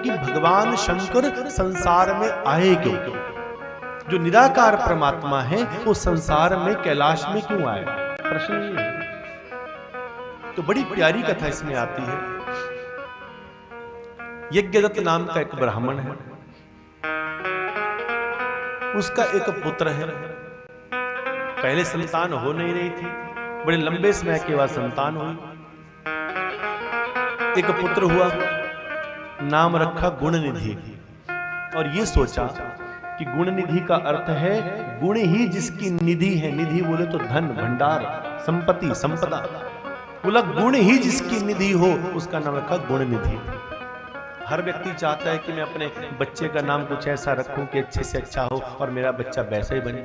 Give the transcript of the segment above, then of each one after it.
कि भगवान शंकर संसार में आए क्यों? जो निराकार परमात्मा है वो संसार में कैलाश में क्यों आए? प्रश्न ये है। तो बड़ी प्यारी कथा इसमें आती है। यज्ञदत्त नाम का एक ब्राह्मण है, उसका एक पुत्र है। पहले संतान हो नहीं रही थी, बड़े लंबे समय के बाद संतान हुई। एक पुत्र हुआ, नाम रखा गुणनिधि। और ये सोचा कि गुणनिधि का अर्थ है गुण ही जिसकी निधि है। निधि बोले तो धन, भंडार, संपत्ति, संपदा। बोला गुण ही जिसकी निधि हो उसका नाम रखा गुणनिधि। हर व्यक्ति चाहता है कि मैं अपने बच्चे का नाम कुछ ऐसा रखूं कि अच्छे से अच्छा हो और मेरा बच्चा वैसा ही बने।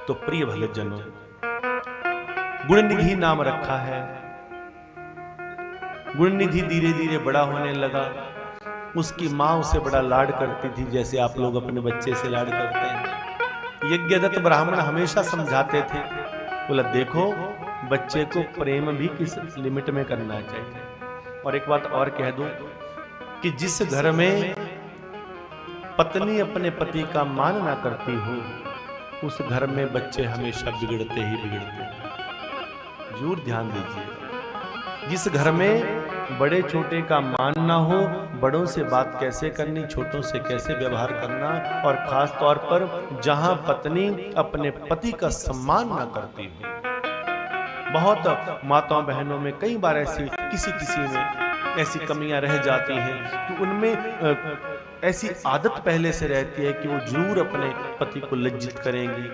तो प्रिय भगत जनों, गुणनिधि नाम रखा है। गुणनिधि धीरे धीरे बड़ा होने लगा। उसकी मां उसे बड़ा लाड करती थी, जैसे आप लोग अपने बच्चे से लाड करते हैं। यज्ञदत्त ब्राह्मण हमेशा समझाते थे, बोला देखो बच्चे को प्रेम भी किस लिमिट में करना चाहिए। और एक बात और कह दूं कि जिस घर में पत्नी अपने पति का मान ना करती हो उस घर में बच्चे हमेशा बिगड़ते ही बिगड़ते हैं। जरूर ध्यान दीजिए। जिस घर में बड़े छोटे का मान ना हो, बड़ों से बात कैसे करनी, छोटों से कैसे व्यवहार करना, और खास तौर पर जहां पत्नी अपने पति का सम्मान ना करती हो। बहुत माताओं बहनों में कई बार ऐसी किसी में ऐसी कमियां रह जाती हैं कि उनमें ऐसी आदत पहले से रहती है कि वो जरूर अपने पति को लज्जित करेंगी।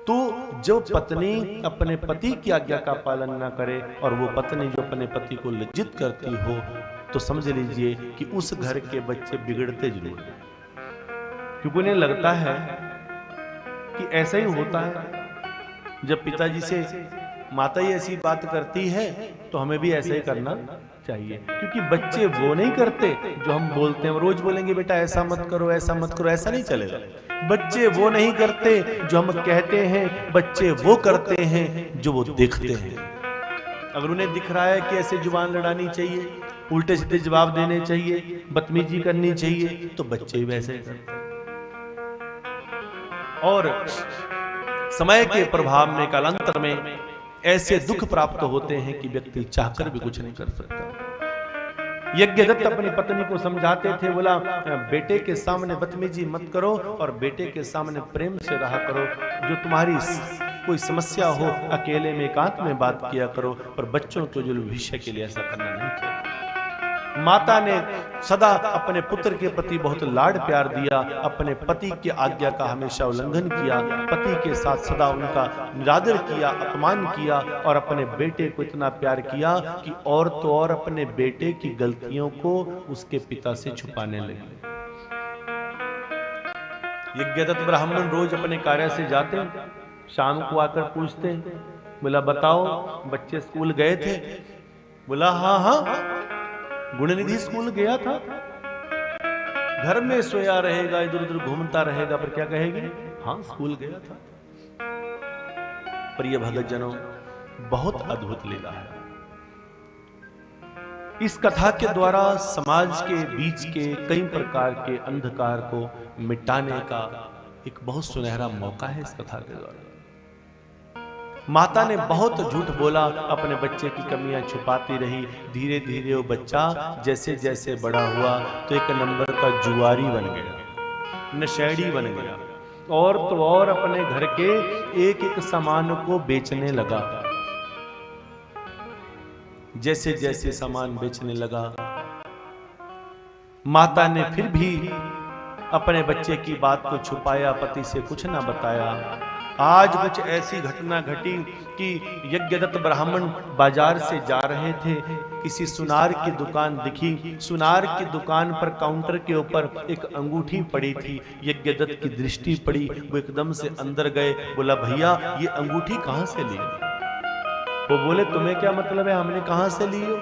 तो जो पत्नी अपने पति की आज्ञा का पालन ना करे और वो पत्नी जो अपने पति को लज्जित करती हो, तो समझ लीजिए कि उस घर के बच्चे बिगड़ते जरूर हैं। क्योंकि उन्हें लगता है कि ऐसा ही होता है, जब पिताजी से माता ही ऐसी बात करती है तो हमें भी ऐसा ही करना चाहिए। क्योंकि बच्चे वो नहीं करते जो हम बोलते हैं। रोज बोलेंगे बेटा ऐसा मत करो, ऐसा मत करो, ऐसा नहीं चलेगा। बच्चे वो नहीं करते जो हम कहते हैं, बच्चे वो करते हैं जो वो देखते हैं। अगर उन्हें दिख रहा है कि ऐसे जुबान लड़ानी चाहिए, उल्टे सीधे जवाब देने चाहिए, बदतमीजी करनी चाहिए, तो बच्चे वैसे ही करते हैं। और समय के प्रभाव में, कालांतर में ऐसे दुख प्राप्त होते हैं कि व्यक्ति चाहकर भी कुछ नहीं कर सकता। यज्ञदत्त अपनी पत्नी को समझाते थे, बोला बेटे के सामने बदतमीजी मत करो और बेटे के सामने प्रेम से रहा करो। जो तुम्हारी कोई समस्या हो अकेले में एकांत में बात किया करो, पर बच्चों के जो भविष्य के लिए ऐसा करना नहीं चाहिए। माता ने सदा अपने पुत्र के प्रति बहुत लाड प्यार दिया, अपने पति की आज्ञा का हमेशा उल्लंघन किया, पति के साथ सदा उनका निरादर किया, अपमान किया, और अपने बेटे को इतना प्यार किया कि और तो और अपने बेटे की गलतियों को उसके पिता से छुपाने लगे। यज्ञदत्त ब्राह्मण रोज अपने कार्य से जाते, शाम को आकर पूछते, बोला बताओ बच्चे स्कूल गए थे? बोला हाँ हाँ, गुणनिधि स्कूल गया था। घर में सोया रहेगा, इधर उधर घूमता रहेगा, पर क्या कहेगी? हाँ स्कूल गया था। प्रिय भगत जनों, बहुत अद्भुत लीला है। इस कथा के द्वारा समाज के बीच के कई प्रकार के अंधकार को मिटाने का एक बहुत सुनहरा मौका है। इस कथा के द्वारा माता ने बहुत झूठ बोला, अपने बच्चे की कमियां छुपाती रही। धीरे धीरे वो बच्चा जैसे जैसे बड़ा हुआ तो एक नंबर का जुआरी बन गया, नशेड़ी बन गया, और तो और अपने घर के एक एक सामान को बेचने लगा। जैसे जैसे सामान बेचने लगा, माता ने फिर भी अपने बच्चे की बात को छुपाया, पति से कुछ ना बताया। आज कुछ ऐसी घटना घटी कि यज्ञदत्त ब्राह्मण बाजार से जा रहे थे, किसी सुनार की दुकान दिखी। सुनार की दुकान पर काउंटर के ऊपर एक अंगूठी पड़ी थी। यज्ञदत्त की दृष्टि पड़ी, वो एकदम से अंदर गए। बोला भैया ये अंगूठी कहां से ली? वो बोले तुम्हें क्या मतलब है हमने कहां से ली हो?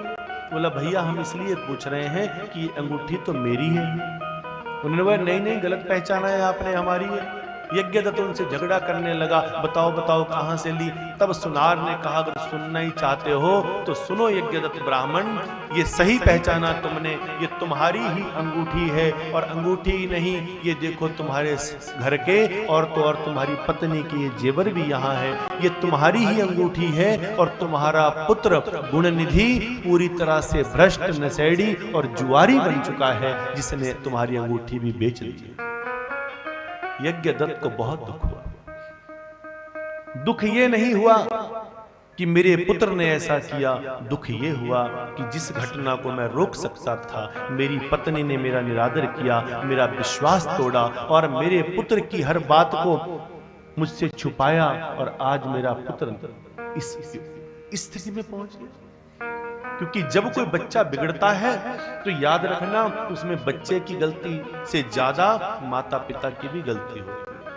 बोला भैया हम इसलिए पूछ रहे हैं कि ये अंगूठी तो मेरी है। उन्होंने बोला नहीं नहीं, गलत पहचाना है आपने, हमारी है। यज्ञदत्त उनसे झगड़ा करने लगा, बताओ बताओ कहां से ली। तब सुनार ने कहा, अगर सुनना ही चाहते हो तो सुनो यज्ञदत्त ब्राह्मण, ये सही पहचाना तुमने, ये तुम्हारी ही अंगूठी है। और अंगूठी ही नहीं, ये देखो तुम्हारे घर के और तो और तुम्हारी पत्नी की ये जेवर भी यहाँ है। ये तुम्हारी ही अंगूठी है और तुम्हारा पुत्र गुणनिधि पूरी तरह से भ्रष्ट, नशेड़ी और जुआरी बन चुका है, जिसने तुम्हारी अंगूठी भी बेच दी। यज्ञदत्त को बहुत दुख हुआ। दुख ये नहीं हुआ कि मेरे पुत्र ने ऐसा किया, दुख ये हुआ कि जिस घटना को मैं रोक सकता था, मेरी पत्नी ने मेरा निरादर किया, मेरा विश्वास तोड़ा और मेरे पुत्र की हर बात को मुझसे छुपाया, और आज मेरा पुत्र इस स्थिति में पहुंच गया। क्योंकि जब कोई बच्चा बिगड़ता है तो याद रखना, उसमें बच्चे की गलती से ज्यादा माता पिता की भी गलती होती है।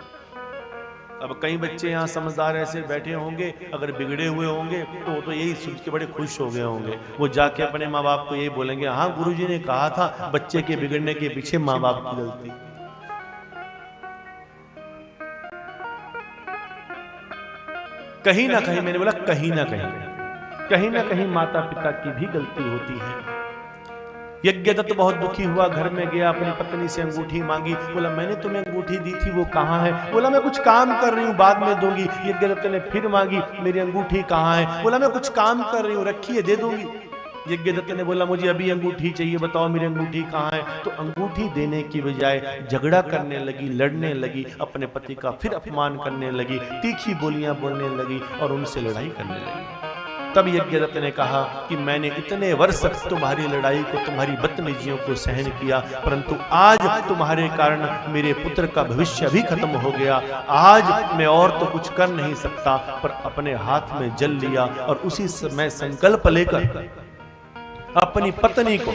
अब कई बच्चे यहाँ समझदार ऐसे बैठे होंगे, अगर बिगड़े हुए होंगे तो यही सुन के बड़े खुश हो गए होंगे। वो जाके अपने माँ बाप को यही बोलेंगे, हाँ गुरुजी ने कहा था बच्चे के बिगड़ने के पीछे माँ बाप की गलती। कहीं ना कहीं, मैंने बोला कहीं ना कहीं माता पिता की भी गलती होती है। यज्ञदत्त बहुत दुखी हुआ, घर में गया, अपनी पत्नी से अंगूठी मांगी। बोला मैंने तुम्हें अंगूठी दी थी, वो कहाँ है? बोला मैं कुछ काम कर रही हूँ, बाद में दूंगी। यज्ञदत्त ने फिर मांगी, मेरी अंगूठी कहाँ है? बोला मैं कुछ काम कर रही हूँ, रखिए दे दूंगी। यज्ञदत्त ने बोला मुझे अभी अंगूठी चाहिए, बताओ मेरी अंगूठी कहाँ है? तो अंगूठी देने की बजाय झगड़ा करने लगी, लड़ने लगी, अपने पति का फिर अपमान करने लगी, तीखी बोलियां बोलने लगी और उनसे लड़ाई करने लगी। तब यज्ञदत्त ने कहा कि मैंने इतने वर्ष तुम्हारी लड़ाई को, तुम्हारी बदतमीजियों को सहन किया, परंतु आज तुम्हारे कारण मेरे पुत्र का भविष्य भी खत्म हो गया। आज मैं और तो कुछ कर नहीं सकता, पर अपने हाथ में जल लिया और उसी समय संकल्प लेकर अपनी पत्नी को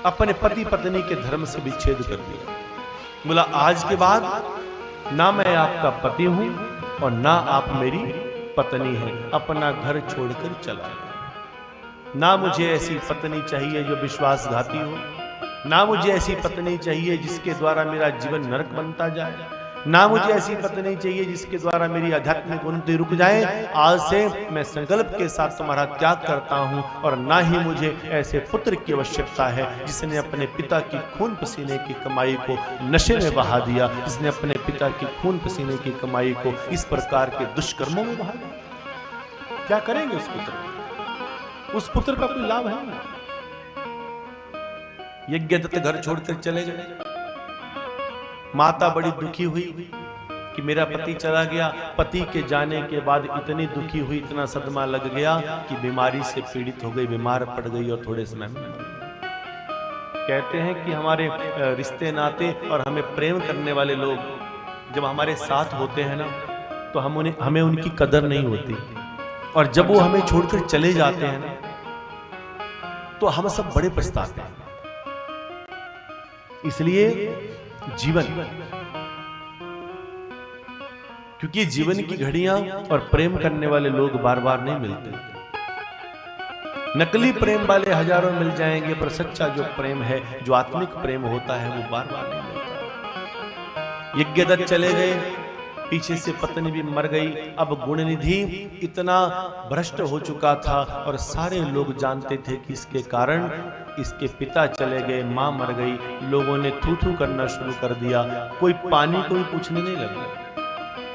अपने पति पत्नी के धर्म से विच्छेद कर दिया। बोला आज के बाद ना मैं आपका पति हूं और ना आप मेरी पत्नी हैं, अपना घर छोड़कर चला। ना मुझे ऐसी पत्नी चाहिए जो विश्वासघाती हो, ना मुझे ऐसी पत्नी चाहिए जिसके द्वारा मेरा जीवन नरक बनता जाए, ना मुझे ऐसी पत्नी चाहिए जिसके द्वारा मेरी आध्यात्मिक उन्नति रुक जाए। आज से मैं संकल्प के साथ तुम्हारा त्याग करता हूं, और ना ही मुझे ऐसे पुत्र की आवश्यकता है जिसने अपने पिता की खून पसीने की कमाई को नशे में बहा दिया, जिसने अपने पिता की खून पसीने की कमाई को इस प्रकार के दुष्कर्मों में बहा दिया। क्या करेंगे उस पुत्र? उस पुत्र का कोई लाभ है ना। यज्ञदत्त घर छोड़कर चले गए। माता बड़ी दुखी हुई कि मेरा पति चला गया। पति के जाने के बाद इतनी दुखी हुई, इतना सदमा लग गया कि बीमारी से पीड़ित हो गई, बीमार पड़ गई और थोड़े समय में। कहते हैं कि हमारे रिश्ते नाते और हमें प्रेम करने वाले लोग जब हमारे साथ होते हैं ना, तो हमें उनकी कदर नहीं होती, और जब वो हमें छोड़कर चले जाते हैं ना, तो हम सब बड़े पछताते हैं। इसलिए जीवन, क्योंकि जीवन की घड़ियां और प्रेम करने वाले लोग बार बार नहीं मिलते। नकली प्रेम वाले हजारों मिल जाएंगे, पर सच्चा जो प्रेम है, जो आत्मिक प्रेम होता है, वो बार बार नहीं मिलता। यज्ञदत्त चले गए, पीछे से पत्नी भी मर गई। अब गुणनिधि इतना भ्रष्ट हो चुका था और सारे लोग जानते थे कि इसके कारण इसके पिता चले गए, मां मर गई। लोगों ने थू थू करना शुरू कर दिया, कोई पानी को भी पूछने नहीं लगा।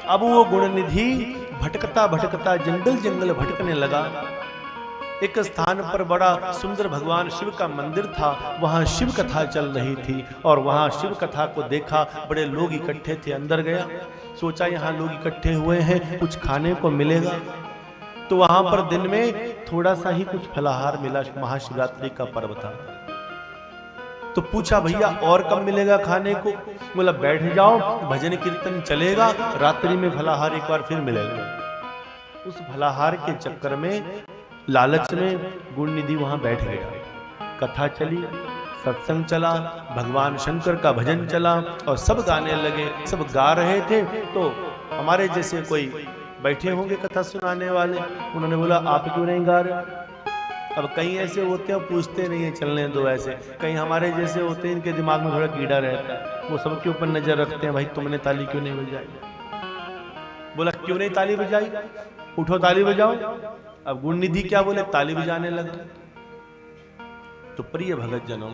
अब वो गुणनिधि भटकता भटकता जंगल जंगल भटकने लगा। एक स्थान पर बड़ा सुंदर भगवान शिव का मंदिर था, वहां शिव कथा चल रही थी, और वहां शिव कथा को देखा, बड़े लोग इकट्ठे थे। अंदर गया, सोचा यहाँ लोग इकट्ठे हुए हैं, कुछ खाने को मिलेगा। तो वहां पर दिन में थोड़ा सा ही कुछ फलाहार मिला, महाशिवरात्रि का पर्व था। तो पूछा भैया और कब मिलेगा खाने को? बोला बैठ जाओ, भजन कीर्तन चलेगा, रात्रि में फलाहार एक बार फिर मिलेगा। उस फलाहार के चक्कर में, लालच में गुणनिधि वहां बैठ गया। कथा चली, सत्संग चला, भगवान शंकर का भजन चला और सब गाने लगे, सब गा रहे थे। तो हमारे जैसे कोई बैठे होंगे कथा सुनाने वाले, उन्होंने बोला आप क्यों नहीं गा रहे? अब कहीं ऐसे होते हैं पूछते नहीं है, चलने दो ऐसे। कहीं हमारे जैसे होते हैं, इनके दिमाग में थोड़ा कीड़ा रहता है, वो सबके ऊपर नजर रखते हैं, भाई तुमने ताली क्यों नहीं बजाई? बोला क्यों नहीं ताली बजाई? उठो ताली बजाओ। अब गुण निधि क्या बोले, ताली बजाने लगा। तो प्रिय भगत जनों,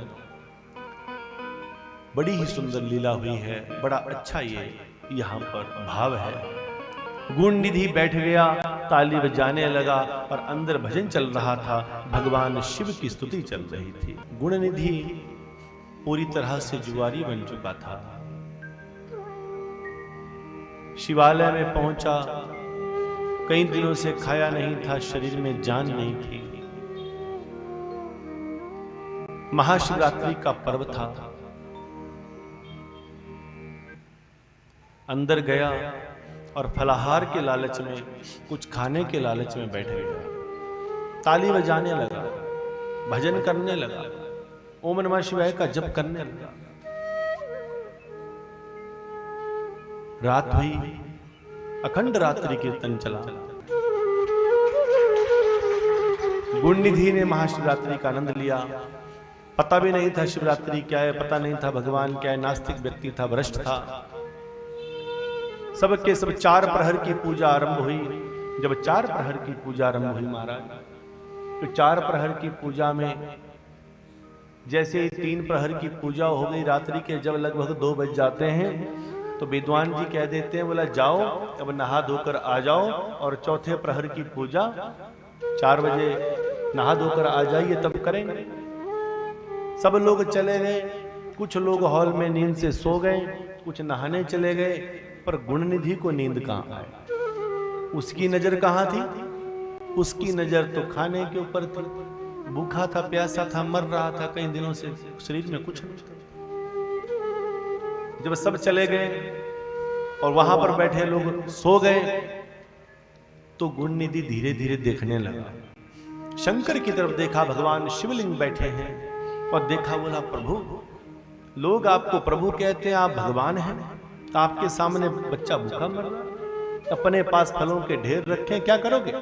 बड़ी ही सुंदर लीला हुई है, बड़ा अच्छा ये यहाँ पर भाव है। गुण निधि बैठ गया, ताली बजाने लगा और अंदर भजन चल रहा था, भगवान शिव की स्तुति चल रही थी। गुण निधि पूरी तरह से जुआरी बन चुका था। शिवालय में पहुंचा, कई दिनों से खाया नहीं था, शरीर में जान नहीं थी। महाशिवरात्रि का पर्व था। अंदर गया और फलाहार के लालच में, कुछ खाने के लालच में बैठ गया। ताली बजाने लगा, भजन करने लगा, ओम नमः शिवाय का जप करने लगा। रात हुई, अखंड रात्रि कीर्तन चला। गुणनिधि ने महाशिवरात्रि का आनंद लिया। पता भी नहीं था शिवरात्रि क्या है, पता नहीं था भगवान क्या है, नास्तिक व्यक्ति था, भ्रष्ट था। सबके सब 4 प्रहर की पूजा आरंभ हुई। जब 4 प्रहर की पूजा आरंभ हुई महाराज, तो 4 प्रहर की पूजा में जैसे ही 3 प्रहर की पूजा हो गई, रात्रि के जब लगभग 2 बज जाते हैं, तो विद्वान जी कह देते हैं, बोला जाओ अब नहा धोकर आ जाओ और चौथे प्रहर की पूजा 4 बजे नहा धोकर आ जाइए, तब करेंगे। सब लोग चले गए, कुछ लोग हॉल में नींद से सो गए, कुछ नहाने चले गए, पर गुणनिधि को नींद कहां आए? उसकी नजर कहां थी? उसकी नजर तो खाने के ऊपर थी। भूखा था, प्यासा था, मर रहा था कई दिनों से, शरीर में कुछ नहीं था। जब सब चले गए और वहां पर बैठे लोग सो गए, तो गुणनिधि धीरे धीरे देखने लगा। शंकर की तरफ देखा, भगवान शिवलिंग बैठे हैं, और देखा, बोला प्रभु, लोग आपको प्रभु कहते हैं, आप भगवान हैं, तो आपके सामने बच्चा भूखा मर रहा, अपने पास फलों के ढेर रखे, क्या करोगे?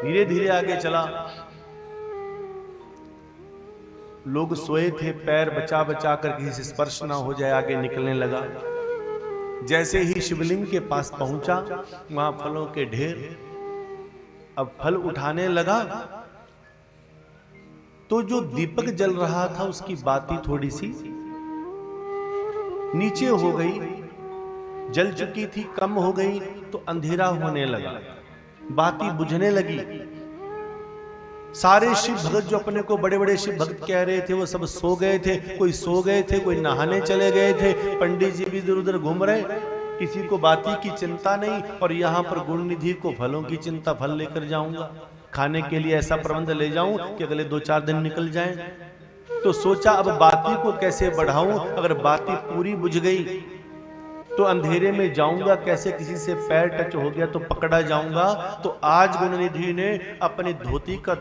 धीरे धीरे आगे चला। लोग सोए थे, पैर बचा बचा कर किसी से स्पर्श ना हो जाए, आगे निकलने लगा। जैसे ही शिवलिंग के पास पहुंचा, वहां फलों के ढेर, अब फल उठाने लगा, तो जो दीपक जल रहा था उसकी बाती थोड़ी सी नीचे हो गई, जल चुकी थी, कम हो गई, तो अंधेरा होने लगा, बाती बुझने लगी। सारे शिव भक्त जो अपने को बड़े बड़े शिव भक्त कह रहे थे, वो सब सो गए थे। कोई सो गए थे, कोई नहाने चले गए थे, पंडित जी भी इधर उधर घूम रहे, किसी को बाती की चिंता नहीं। और यहां पर गुणनिधि को फलों की चिंता, फल लेकर जाऊंगा, खाने के लिए ऐसा प्रबंध ले जाऊं कि अगले 2-4 दिन निकल जाएं। तो सोचा अब बाती को कैसे बढ़ाऊं, अगर बाती पूरी बुझ गई तो अंधेरे में जाऊंगा कैसे, किसी से पैर टच हो गया तो पकड़ा जाऊंगा। तो आज गुणनिधि ने अपनी धोती का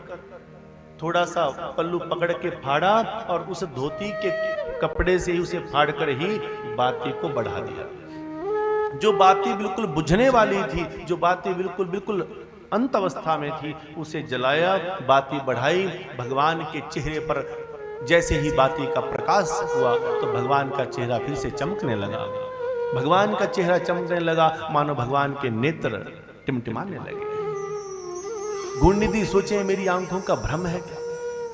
थोड़ा सा पल्लू पकड़ के फाड़ा, और उस धोती के कपड़े से ही उसे फाड़ कर ही बाती को बढ़ा दिया। जो बाती बिल्कुल बुझने वाली थी, जो बाती बिल्कुल बिल्कुल अंत अवस्था में थी, उसे जलाया, बाती बढ़ाई। भगवान के चेहरे पर जैसे ही बाती का प्रकाश हुआ, तो भगवान का चेहरा फिर से चमकने लगा। भगवान का चेहरा चमकने लगा, मानो भगवान के नेत्र टिमटिमाने लगे। गुणनिधि सोचे, मेरी आंखों का भ्रम है क्या?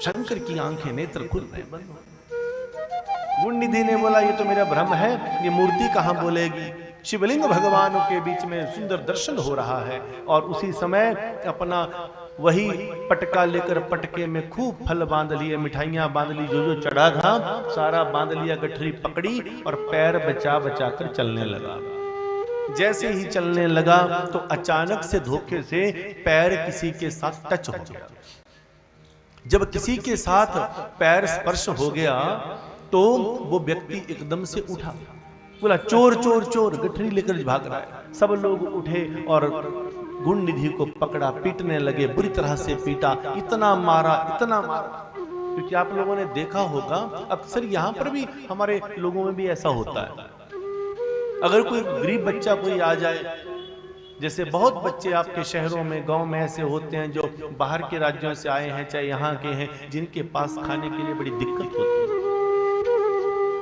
शंकर की आंखें, नेत्र खुल रहे, बंद हो। गुणनिधि ने बोला, ये तो मेरा भ्रम है, ये मूर्ति कहां बोलेगी? शिवलिंग भगवानों के बीच में सुंदर दर्शन हो रहा है, और उसी समय अपना वही पटका लेकर पटके में खूब फल बांध लिए, मिठाइयां बांध ली, जो जो चढ़ा था सारा बांध लिया, गठरी पकड़ी और पैर बचा बचा कर चलने लगा। जैसे ही चलने लगा, तो अचानक से धोखे से पैर किसी के साथ टच हो गया। जब किसी के साथ पैर स्पर्श हो गया, तो वो व्यक्ति एकदम से उठा, बोला चोर चोर चोर, गठरी लेकर भाग रहा है। सब लोग उठे और गुणनिधि को पकड़ा, पीटने लगे, बुरी तरह से पीटा, इतना मारा, इतना मारा। क्योंकि आप लोगों ने देखा होगा, अक्सर यहां पर भी हमारे लोगों में भी ऐसा होता है। अगर कोई गरीब बच्चा कोई आ जाए, जैसे बहुत बच्चे आपके शहरों में, गांव में ऐसे होते हैं जो बाहर के राज्यों से आए हैं, चाहे यहाँ के हैं, जिनके पास खाने के लिए बड़ी दिक्कत होती है,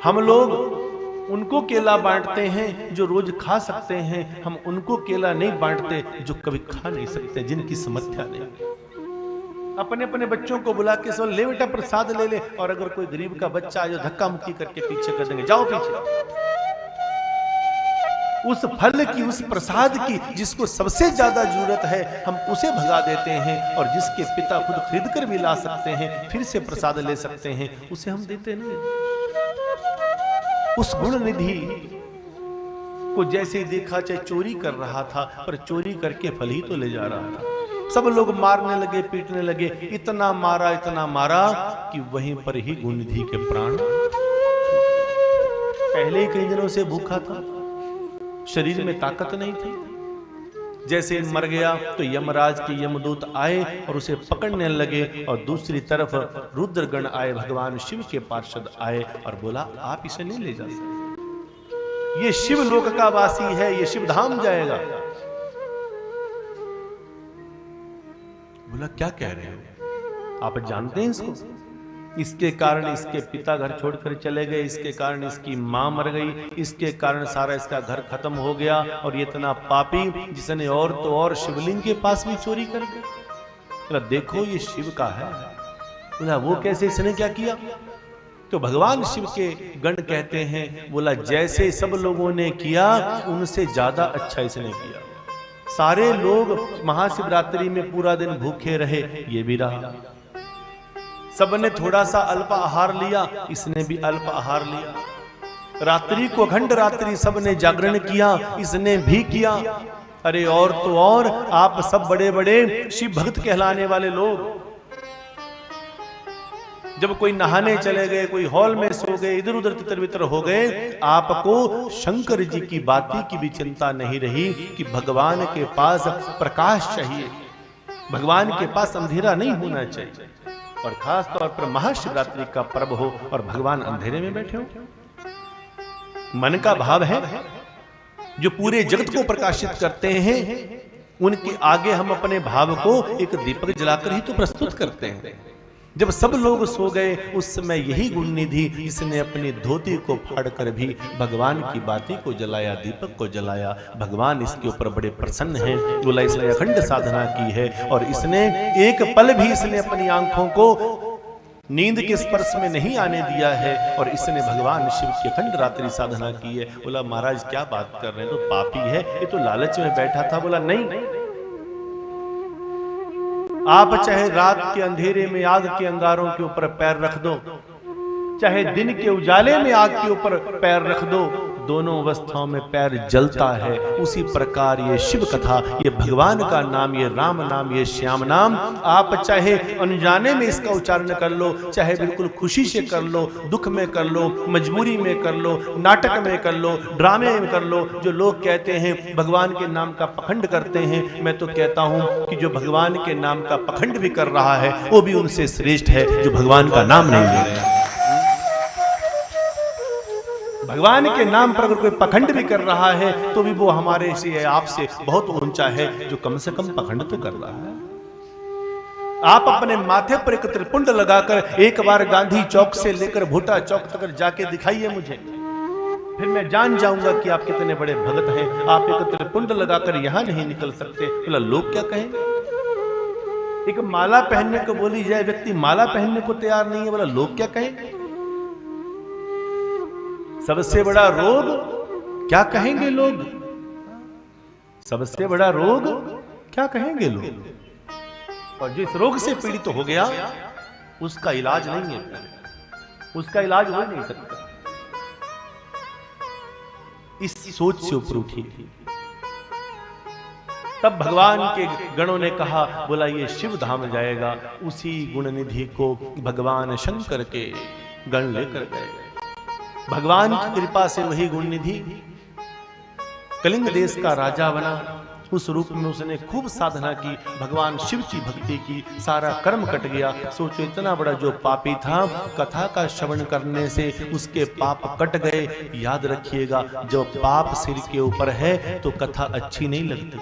हम लोग उनको केला बांटते हैं जो रोज खा सकते हैं, हम उनको केला नहीं बांटते जो कभी खा नहीं सकते, जिनकी समस्या नहीं। अपने अपने बच्चों को बुला के सो ले बेटा प्रसाद ले ले, और अगर कोई गरीब का बच्चा आए जो धक्का मुक्की करके पीछे कर देंगे, जाओ पीछे। उस फल की, उस प्रसाद की जिसको सबसे ज्यादा जरूरत है, हम उसे भगा देते हैं, और जिसके पिता खुद खरीद कर भी ला सकते हैं, फिर से प्रसाद ले सकते हैं, उसे हम देते नहीं। उस गुण निधि को जैसे ही देखा, चाहे चोरी कर रहा था, पर चोरी करके फल ही तो ले जा रहा था। सब लोग मारने लगे, पीटने लगे, इतना मारा कि वहीं पर ही गुण निधि के प्राण। पहले ही कई दिनों से भूखा था, शरीर में ताकत नहीं थी। जैसे मर गया तो यमराज के यमदूत आए और उसे पकड़ने लगे, और दूसरी तरफ रुद्रगण आए, भगवान शिव के पार्षद आए और बोला आप इसे नहीं ले जा सकते, ये शिव लोक का वासी है, ये शिव धाम जाएगा। बोला क्या कह रहे हो, आप जानते हैं इसको? इसके कारण इसके पिता घर छोड़कर चले गए, इसके कारण इसकी मां मर गई, इसके कारण सारा इसका घर खत्म हो गया, और ये इतना पापी जिसने और तो और शिवलिंग के पास भी चोरी कर गया। बोला देखो ये शिव का है। बोला वो कैसे, इसने क्या किया? तो भगवान शिव के गण कहते हैं, बोला जैसे सब लोगों ने किया उनसे ज्यादा अच्छा इसने किया। सारे लोग महाशिवरात्रि में पूरा दिन भूखे रहे, ये भी रहा। सबने थोड़ा सा अल्प आहार लिया, इसने भी अल्प आहार लिया। रात्रि को अखंड रात्रि सबने जागरण किया, इसने भी किया। अरे और तो और आप सब बड़े बड़े शिव भक्त कहलाने वाले लोग, जब कोई नहाने चले गए, कोई हॉल में सो गए, इधर उधर तितर बितर हो गए, आपको शंकर जी की बाती की भी चिंता नहीं रही कि भगवान के पास प्रकाश चाहिए, भगवान के पास अंधेरा नहीं होना चाहिए। और खास तौर पर महाशिवरात्रि का पर्व हो और भगवान अंधेरे में बैठे हो। मन का भाव है जो पूरे जगत को प्रकाशित करते हैं, उनके आगे हम अपने भाव को एक दीपक जलाकर ही तो प्रस्तुत करते हैं। जब सब लोग सो गए उस समय यही गुण निधि इसने अपनी धोती को फाड़कर भी भगवान की बाती को जलाया, दीपक को जलाया। भगवान इसके ऊपर बड़े प्रसन्न हैं। बोला इसने अखंड साधना की है और इसने एक पल भी इसने अपनी आंखों को नींद के स्पर्श में नहीं आने दिया है और इसने भगवान शिव की अखंड रात्रि साधना की है। बोला महाराज क्या बात कर रहे हैं, तो पापी है, ये तो लालच में बैठा था। बोला नहीं, आप चाहे रात के अंधेरे में आग के अंगारों के ऊपर पैर रख दो, चाहे दिन के उजाले में आग के ऊपर पैर रख दो, दोनों अवस्थाओं में पैर जलता है। उसी प्रकार ये शिव कथा, ये भगवान का नाम, ये राम नाम, ये श्याम नाम, आप चाहे अनजाने में इसका उच्चारण कर लो, चाहे बिल्कुल खुशी से कर लो, दुख में कर लो, मजबूरी में कर लो, नाटक में कर लो, ड्रामे में कर लो। जो लोग कहते हैं भगवान के नाम का पखंड करते हैं, मैं तो कहता हूं कि जो भगवान के नाम का पखंड भी कर रहा है वो भी उनसे श्रेष्ठ है जो भगवान का नाम नहीं ले रहा है। भगवान के नाम पर अगर कोई पखंड भी कर रहा है तो भी वो हमारे से, आपसे बहुत ऊंचा है जो कम से कम पखंड तो कर रहा है। आप अपने माथे पर एक त्रिपुंड लगाकर एक बार गांधी चौक से लेकर भोटा चौक तक जाके दिखाइए मुझे, फिर मैं जान जाऊंगा कि आप कितने बड़े भगत हैं। आप एक त्रिपुंड लगाकर यहां नहीं निकल सकते। बोला लोग क्या कहेंगे? एक माला पहनने को बोली जाए, व्यक्ति माला पहनने को तैयार नहीं है। बोला लोग क्या कहेंगे? सबसे बड़ा रोग क्या कहेंगे लोग? सबसे बड़ा रोग क्या कहेंगे लोग? और जो इस रोग से पीड़ित हो गया उसका इलाज नहीं है, उसका इलाज हो नहीं सकता। इस सोच से ऊपर उठी। तब भगवान के गणों ने कहा, बोला ये शिव धाम जाएगा। उसी गुण निधि को भगवान शंकर के गण लेकर गए। भगवान की कृपा से वही गुण निधि कलिंग देश का राजा बना। उस रूप में उसने खूब साधना की, भगवान शिव की भक्ति की, सारा कर्म कट गया। सोचो इतना बड़ा जो पापी था, कथा का श्रवण करने से उसके पाप कट गए। याद रखिएगा, जब पाप सिर के ऊपर है तो कथा अच्छी नहीं लगती।